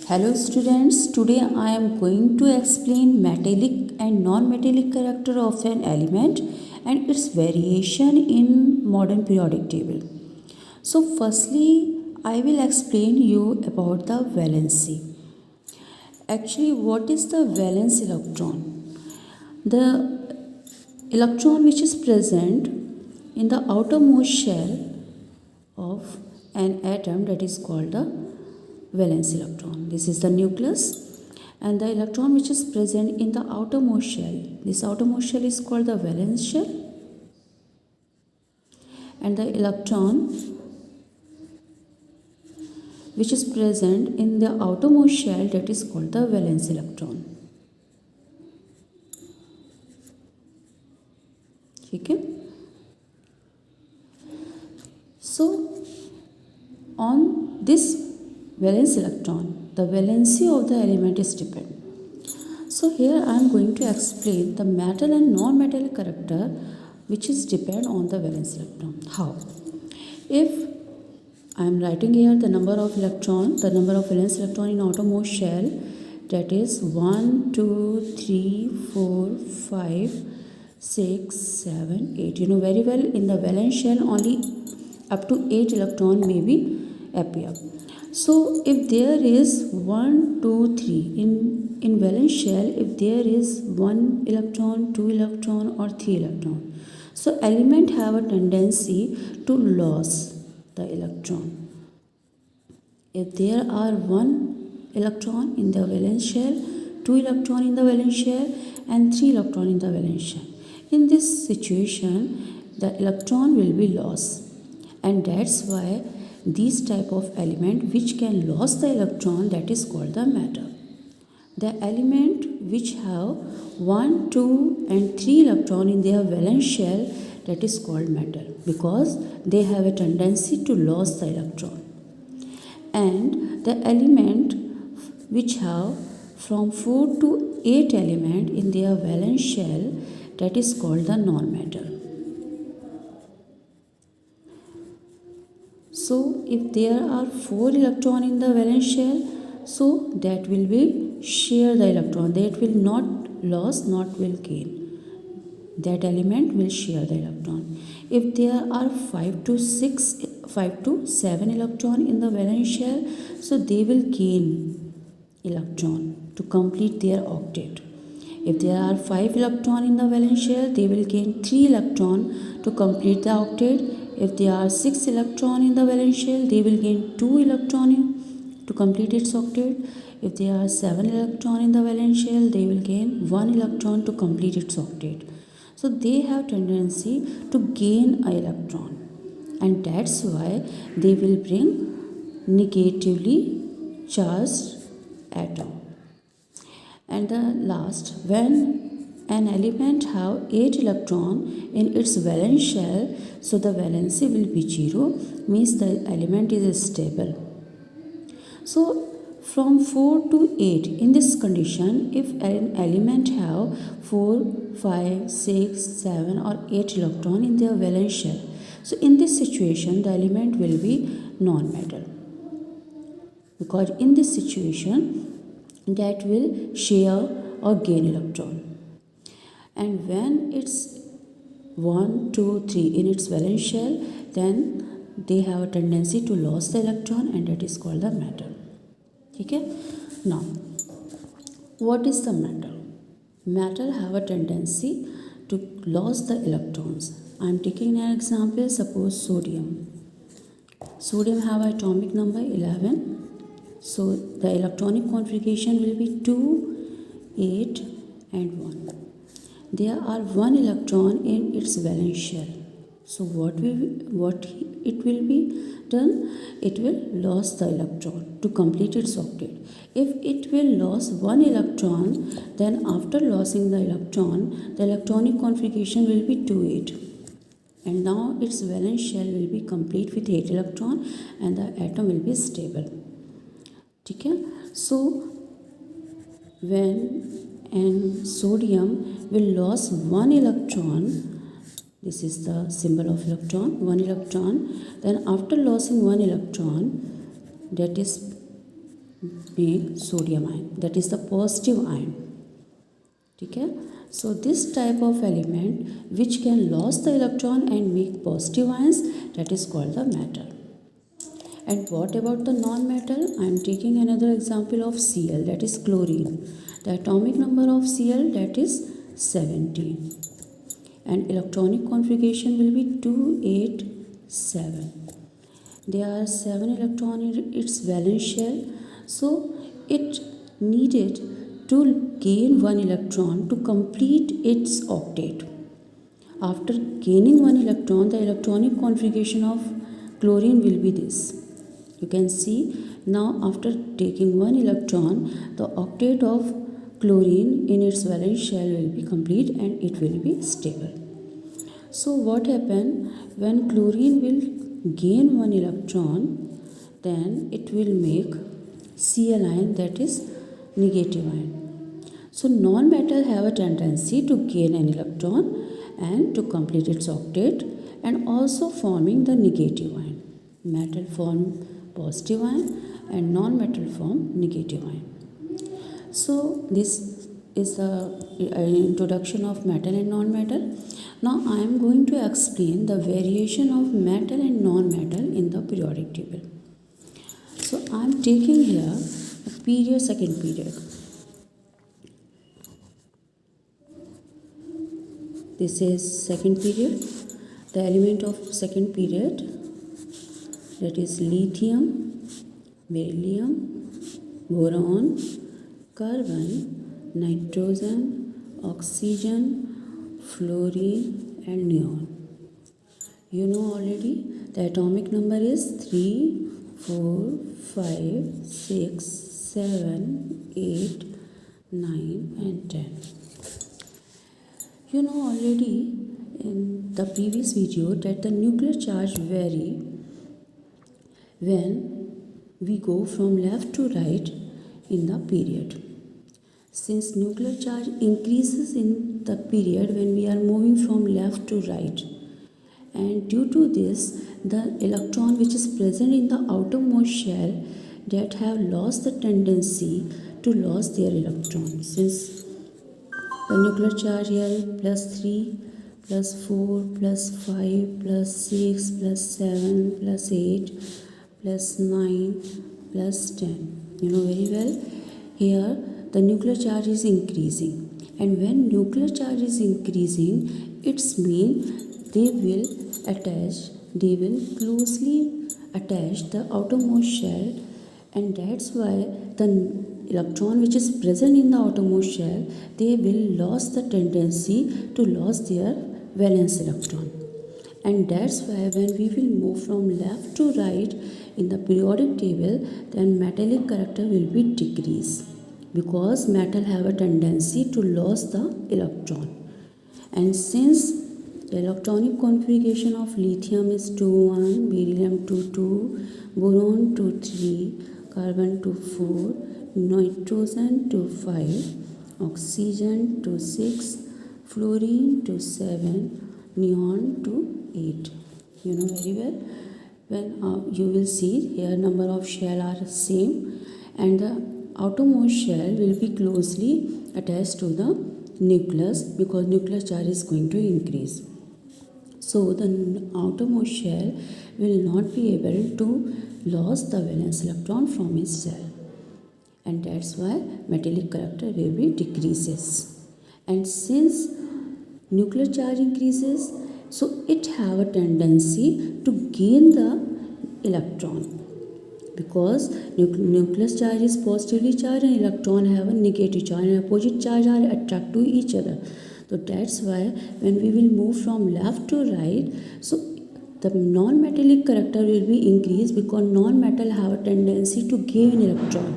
Hello students, today I am going to explain metallic and non-metallic character of an element and its variation in modern periodic table. So firstly, I will explain you about the valency. Actually, what is the valence electron? The electron which is present in the outermost shell of an atom, that is called the valence electron. This is the nucleus, and the electron which is present in the outermost shell, this outermost shell is called the valence shell, and the electron which is present in the outermost shell, that is called the valence electron. Okay. So on this valence electron, the valency of the element is dependent. So here I am going to explain the metal and non-metallic character which is depend on the valence electron. How? If I am writing here the number of valence electron in outermost shell, that is 1, 2, 3, 4, 5, 6, 7, 8. You know very well, in the valence shell only up to 8 electron may be appear. So if there is 1, 2, 3 in valence shell, if there is 1 electron, 2 electron or 3 electron, so element have a tendency to lose the electron. If there are 1 electron in the valence shell, 2 electron in the valence shell and 3 electron in the valence shell, in this situation the electron will be lost, and that's why this type of element which can lose the electron, that is called the metal. The element which have 1, 2 and 3 electron in their valence shell, that is called metal, because they have a tendency to lose the electron. And the element which have from 4 to 8 element in their valence shell, that is called the non-metal. So if there are 4 electron in the valence shell, so that will be share the electron, that will not lose, not will gain. That element will share the electron. If there are 5 to 7 electron in the valence shell, so they will gain electron to complete their octet. If there are 5 electron in the valence shell, they will gain 3 electron to complete the octet. If there are 6 electron in the valence shell, they will gain 2 electron to complete its octet. If there are 7 electron in the valence shell, they will gain 1 electron to complete its octet. So they have tendency to gain an electron, and that's why they will bring negatively charged atom. And the last, when an element have 8 electron in its valence shell, so the valency will be 0, means the element is stable. So from 4 to 8, in this condition, if an element have 4, 5, 6, 7 or 8 electron in their valence shell, so in this situation the element will be non-metal, because in this situation that will share or gain electron. And when it's 1, 2, 3 in its valence shell, then they have a tendency to lose the electron, and that is called the metal. Okay? Now, what is the metal? Metal have a tendency to lose the electrons. I am taking an example, suppose sodium. Sodium have atomic number 11. So the electronic configuration will be 2, 8 and 1. There are 1 electron in its valence shell. So what it will be done? It will lose the electron to complete its octet. If it will lose 1 electron, then after losing the electron, the electronic configuration will be 2, 8. And now its valence shell will be complete with 8 electron, and the atom will be stable. Okay? So when an sodium will lose 1 electron, this is the symbol of electron, 1 electron, then after losing 1 electron, that is make sodium ion, that is the positive ion. Okay? So this type of element which can lose the electron and make positive ions, that is called the metal. And what about the non-metal? I am taking another example of Cl, that is chlorine. The atomic number of Cl, that is 17. And electronic configuration will be 287. There are 7 electrons in its valence shell. So it needed to gain 1 electron to complete its octet. After gaining 1 electron, the electronic configuration of chlorine will be this. You can see now after taking 1 electron, the octet of chlorine in its valence shell will be complete and it will be stable. So what happens when chlorine will gain 1 electron, then it will make Cl ion, that is negative ion. So non-metal have a tendency to gain an electron and to complete its octet and also forming the negative ion. Metal form positive ion and non-metal form negative ion. So this is the introduction of metal and non-metal. Now I am going to explain the variation of metal and non-metal in the periodic table. So I am taking here a period, second period. This is second period. The element of second period, that is lithium, beryllium, boron, carbon, nitrogen, oxygen, fluorine and neon. You know already the atomic number is 3, 4, 5, 6, 7, 8, 9 and 10. You know already in the previous video that the nuclear charge vary when we go from left to right in the period. Since nuclear charge increases in the period when we are moving from left to right, and due to this the electron which is present in the outermost shell that have lost the tendency to lose their electron. Since the nuclear charge here plus 3 plus 4 plus 5 plus 6 plus 7 plus 8 plus 9 plus 10. You know very well, here the nuclear charge is increasing, and when nuclear charge is increasing, it's mean they will closely attach the outermost shell, and that's why the electron which is present in the outermost shell, they will lose the tendency to lose their valence electron. And that's why when we will move from left to right in the periodic table, then metallic character will be decreased, because metal have a tendency to lose the electron. And since the electronic configuration of lithium is 2,1, beryllium 2,2, boron 2,3, carbon 2,4, nitrogen 2,5, oxygen 2,6, fluorine 2,7, neon 2,8. You know very well, when you will see here number of shell are same, and the outermost shell will be closely attached to the nucleus, because nuclear charge is going to increase. So the outermost shell will not be able to lose the valence electron from its shell, and that's why metallic character will be decreases. And since nuclear charge increases, so it have a tendency to gain the electron, because nucleus charge is positively charged and electron have a negative charge, and opposite charge are attract to each other. So that's why when we will move from left to right, so the non-metallic character will be increased, because non-metal have a tendency to gain electron.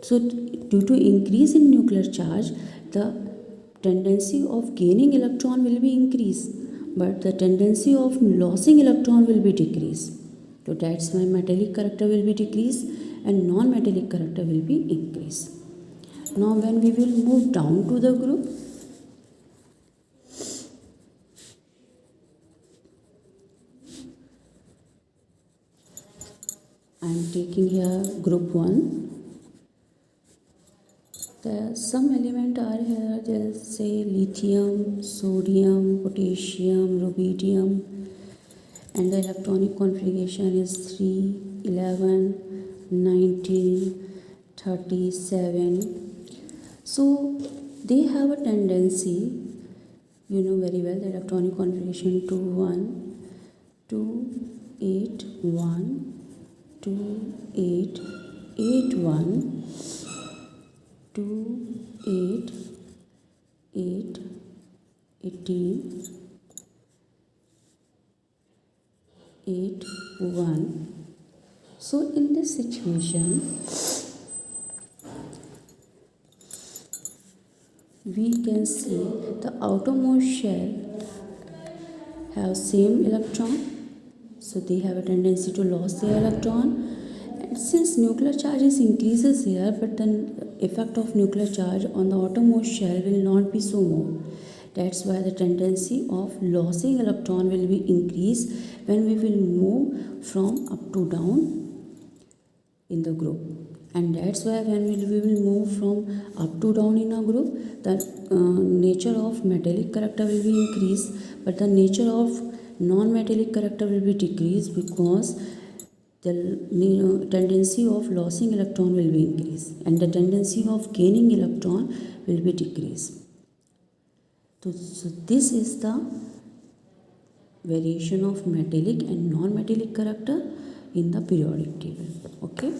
So due to increase in nuclear charge, the tendency of gaining electron will be increased, but the tendency of losing electron will be decreased. So that's why metallic character will be decreased and non-metallic character will be increased. Now when we will move down to the group, I am taking here group 1. some element are here, just say lithium, sodium, potassium, rubidium, and the electronic configuration is 3, 11, 19, 37. So they have a tendency, you know very well, the electronic configuration 2, 1, 2, 8, 1, 2, 8, 8, 1, 2, 8, 8, 18, 8, 1. So in this situation, we can see the outermost shell have same electron, so they have a tendency to lose their electron. And since nuclear charges increases here, but the effect of nuclear charge on the outermost shell will not be so more. That's why the tendency of losing electron will be increased when we will move from up to down in the group. And that's why when we will move from up to down in a group, the nature of metallic character will be increased, but the nature of non-metallic character will be decreased, because the tendency of losing electron will be increased and the tendency of gaining electron will be decreased. So this is the variation of metallic and non-metallic character in the periodic table. Okay.